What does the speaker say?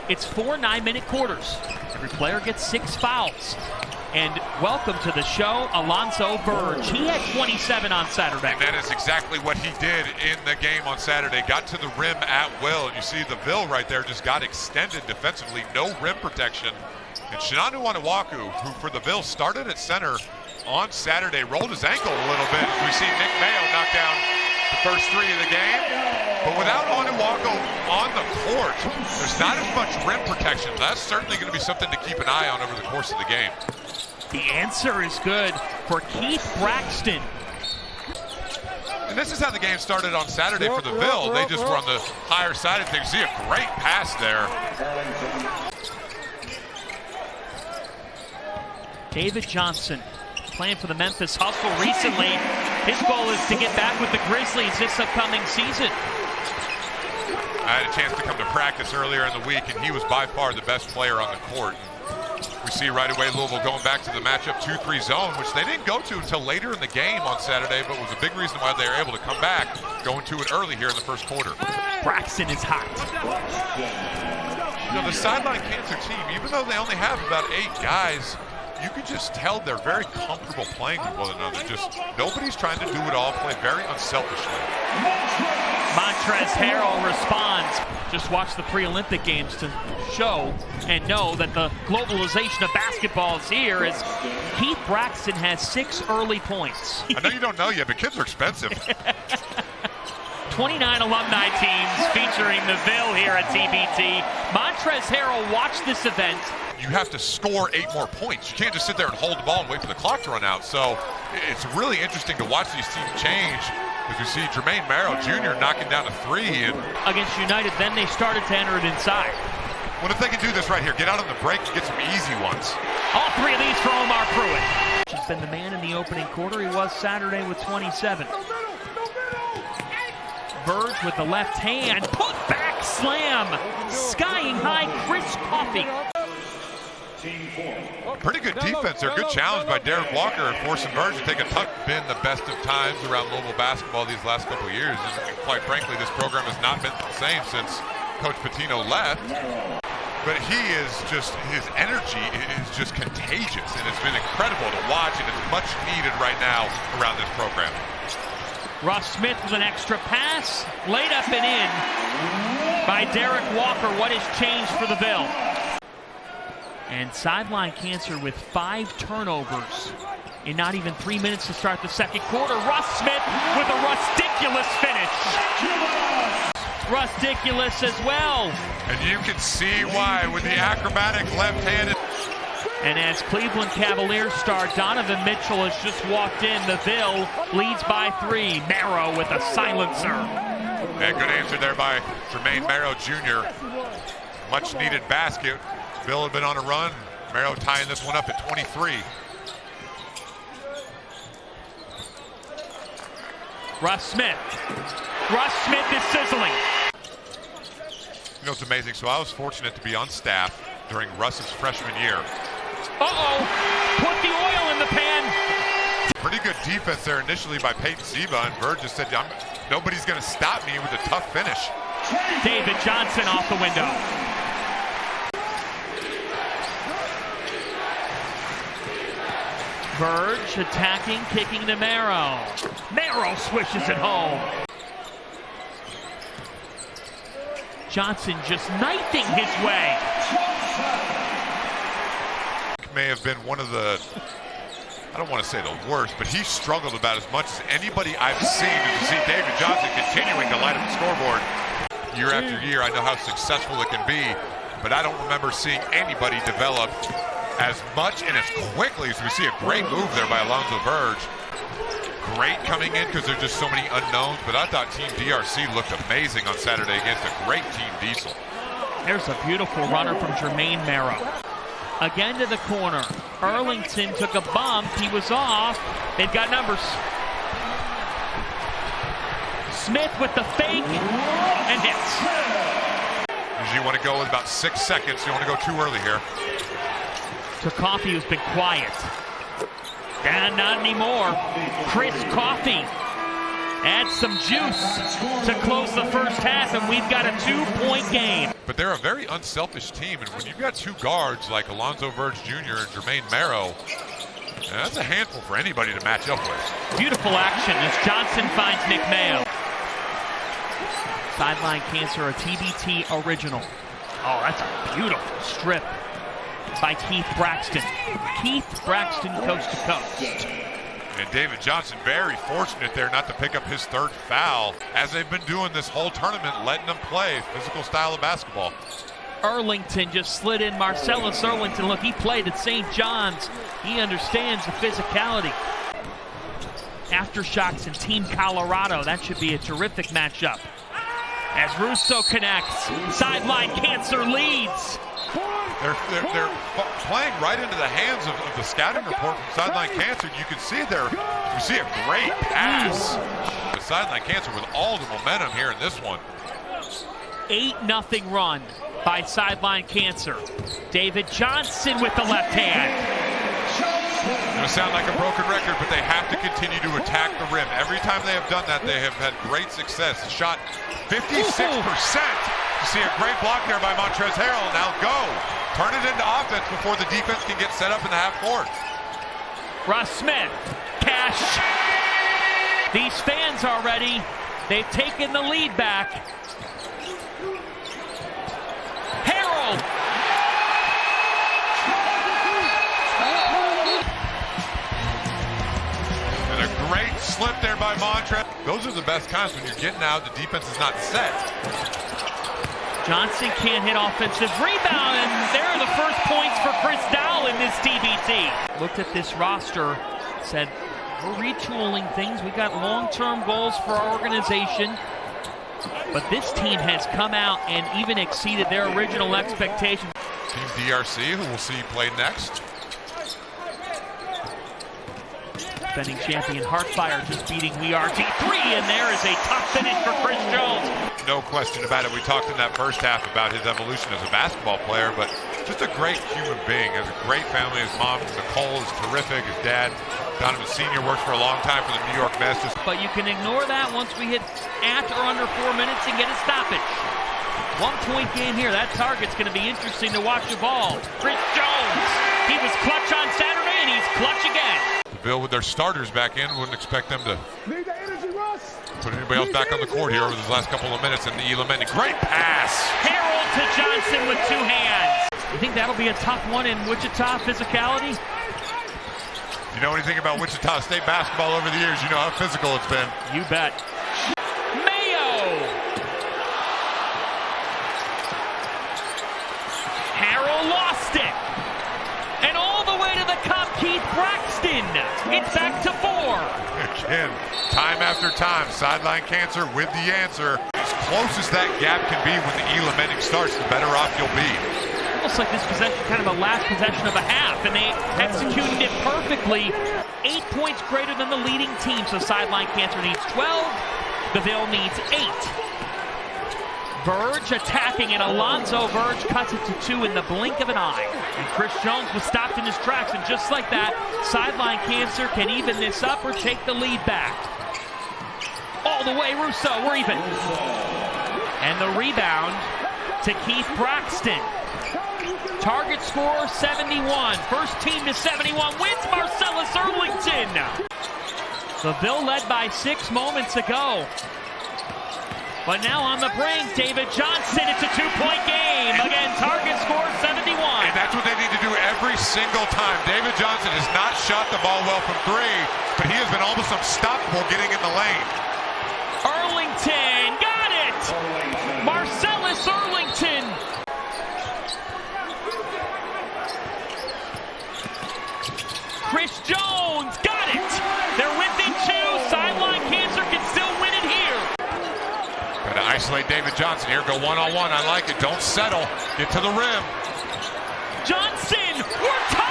It's 4 9-minute quarters. Every player gets 6 fouls. And welcome to the show, Alonzo Verge. He had 27 on Saturday. And that is exactly what he did in the game on Saturday. Got to the rim at will. And you see the Ville right there just got extended defensively. No rim protection. And Shinanu Onuaku, who for the Ville started at center on Saturday, rolled his ankle a little bit. We see Nick Mayo knock down the first 3 of the game. But without Onuaku on the court, there's not as much rim protection. That's certainly going to be something to keep an eye on over the course of the game. The answer is good for Keith Braxton. And this is how the game started on Saturday for the Ville. They just were on the higher side of things. See a great pass there. David Johnson playing for the Memphis Hustle recently. His goal is to get back with the Grizzlies this upcoming season. I had a chance to come to practice earlier in the week, and he was by far the best player on the court. We see right away Louisville going back to the matchup 2-3 zone, which they didn't go to until later in the game on Saturday, but was a big reason why they were able to come back, going to it early here in the first quarter. Braxton is hot. You know, the Sideline Cancer team, even though they only have about 8 guys, you can just tell they're very comfortable playing with one another. Just nobody's trying to do it all, play very unselfishly. Montrezl Harrell responds. Just watch the pre-Olympic games to show and know that the globalization of basketball is here, as Keith Braxton has 6 early points. I know you don't know yet, but kids are expensive. 29 alumni teams featuring the Ville here at TBT. Montrezl Harrell watched this event. You have to score 8 more points. You can't just sit there and hold the ball and wait for the clock to run out. So it's really interesting to watch these teams change. As you see Jermaine Merrill Jr. knocking down a 3. And against United, then they started to enter it inside. Well, if they can do this right here, get out on the break and get some easy ones. All 3 of these for Omar Pruitt. He's been the man in the opening quarter. He was Saturday with 27. Verge with the left hand. Put back slam. Skying high, Chris Coffey. Pretty good defense there. Good challenge by Derek Walker, forcing Verge to take a tuck. Been the best of times around Louisville basketball these last couple of years. And quite frankly, this program has not been the same since Coach Pitino left. But he is just, his energy is just contagious, and it's been incredible to watch, and it's much needed right now around this program. Russ Smith with an extra pass, laid up and in by Derek Walker. What has changed for the Ville? And Sideline Cancer with 5 turnovers in not even 3 minutes to start the second quarter. Russ Smith with a ridiculous finish. Ridiculous as well. And you can see why with the acrobatic left-handed. And as Cleveland Cavaliers star Donovan Mitchell has just walked in, the Ville leads by 3. Marrow with a silencer. Yeah, good answer there by Jermaine Merrill Jr. Much needed basket. Ville had been on a run. Merrill tying this one up at 23. Russ Smith. Russ Smith is sizzling. You know, it's amazing. So I was fortunate to be on staff during Russ's freshman year. Uh-oh. Put the oil in the pan. Pretty good defense there initially by Peyton Seba, and Verge just said, nobody's going to stop me with a tough finish. David Johnson off the window. Verge attacking, kicking to Marrow. Marrow swishes it home. Johnson just knifing his way. May have been one of the, I don't want to say the worst, but he struggled about as much as anybody I've seen. And to see David Johnson continuing to light up the scoreboard year after year, I know how successful it can be, but I don't remember seeing anybody develop as much and as quickly as we see a great move there by Alonzo Verge. Great coming in because there's just so many unknowns, but I thought Team DRC looked amazing on Saturday against a great Team Diesel. There's a beautiful runner from Jermaine Marrow. Again to the corner. Erlington took a bump. He was off. They've got numbers. Smith with the fake and hits. Usually you want to go with about 6 seconds. You don't want to go too early here. To Coffey, who's been quiet. And not anymore. Chris Coffey. Add some juice to close the first half, and we've got a 2-point game. But they're a very unselfish team, and when you've got two guards like Alonzo Verge Jr. and Jermaine Merrill, that's a handful for anybody to match up with. Beautiful action as Johnson finds Nick Mayo. Sideline Cancer, a TBT original. Oh, that's a beautiful strip by Keith Braxton. Keith Braxton, coast to coast. And David Johnson very fortunate there not to pick up his third foul, as they've been doing this whole tournament, letting them play physical style of basketball. Erlington just slid in. Marcellus Erlington, look, he played at St. John's. He understands the physicality. Aftershocks and Team Colorado, that should be a terrific matchup. As Russo connects, Sideline Cancer leads. They're playing right into the hands of the scouting report from Sideline Cancer. You can see there, you see a great pass. The Sideline Cancer with all the momentum here in this one. 8-0 run by Sideline Cancer. David Johnson with the left hand. It's going to sound like a broken record, but they have to continue to attack the rim. Every time they have done that, they have had great success. Shot 56%. You see a great block there by Montrezl Harrell. Now go. Turn it into offense before the defense can get set up in the half court. Ross Smith, cash. These fans are ready. They've taken the lead back. Harrell. And a great slip there by Montrezl. Those are the best times when you're getting out, the defense is not set. Johnson can't hit offensive rebound, and there are the first points for Chris Dowell in this TBT. Looked at this roster, said, we're retooling things. We got long-term goals for our organization. But this team has come out and even exceeded their original expectations. Team DRC, who we'll see play next. Defending champion Heartfire just beating WeRT 3, and there is a tough finish for Chris Jones. No question about it. We talked in that first half about his evolution as a basketball player, but just a great human being. Has a great family. His mom, Nicole, is terrific. His dad, Donovan Sr., works for a long time for the New York Mets. But you can ignore that once we hit at or under 4 minutes and get a stoppage. 1-point game here. That target's going to be interesting to watch evolve. Chris Jones, he was clutch on Saturday, and he's clutch again. Ville with their starters back in, wouldn't expect them to put anybody else back on the court here over these last couple of minutes. And the Elam, great pass. Harrell to Johnson with 2 hands. You think that'll be a tough one in Wichita physicality? You know anything about Wichita State basketball over the years, you know how physical it's been. You bet. Mayo. Harrell lost it. And all the way to the cup, Keith Braxton. It's back to 4. Again, time after time, Sideline Cancer with the answer. As close as that gap can be when the Elam inning starts, the better off you'll be. Almost like this possession, kind of a last possession of a half, and they executed it perfectly. 8 points greater than the leading team, so Sideline Cancer needs 12. The Ville needs 8. Verge attacking, and Alonzo Verge cuts it to 2 in the blink of an eye. And Chris Jones was stopped in his tracks, and just like that, Sideline Cancer can even this up or take the lead back. All the way, Russo, we're even. And the rebound to Keith Braxton. Target score 71. First team to 71 wins. Marcellus Erlington. The Ville led by 6 moments ago. But now on the brink, David Johnson. It's a 2-point game. Again, target score 71. And that's what they need to do every single time. David Johnson has not shot the ball well from 3, but he has been almost unstoppable getting in the lane. Erlington got it. Marcellus Erlington. Chris Jones got it. They're within 2. Sideline Cancer can still win it here. Got to isolate David Johnson here. Go one-on-one. I like it. Don't settle. Get to the rim. Johnson, we're tied.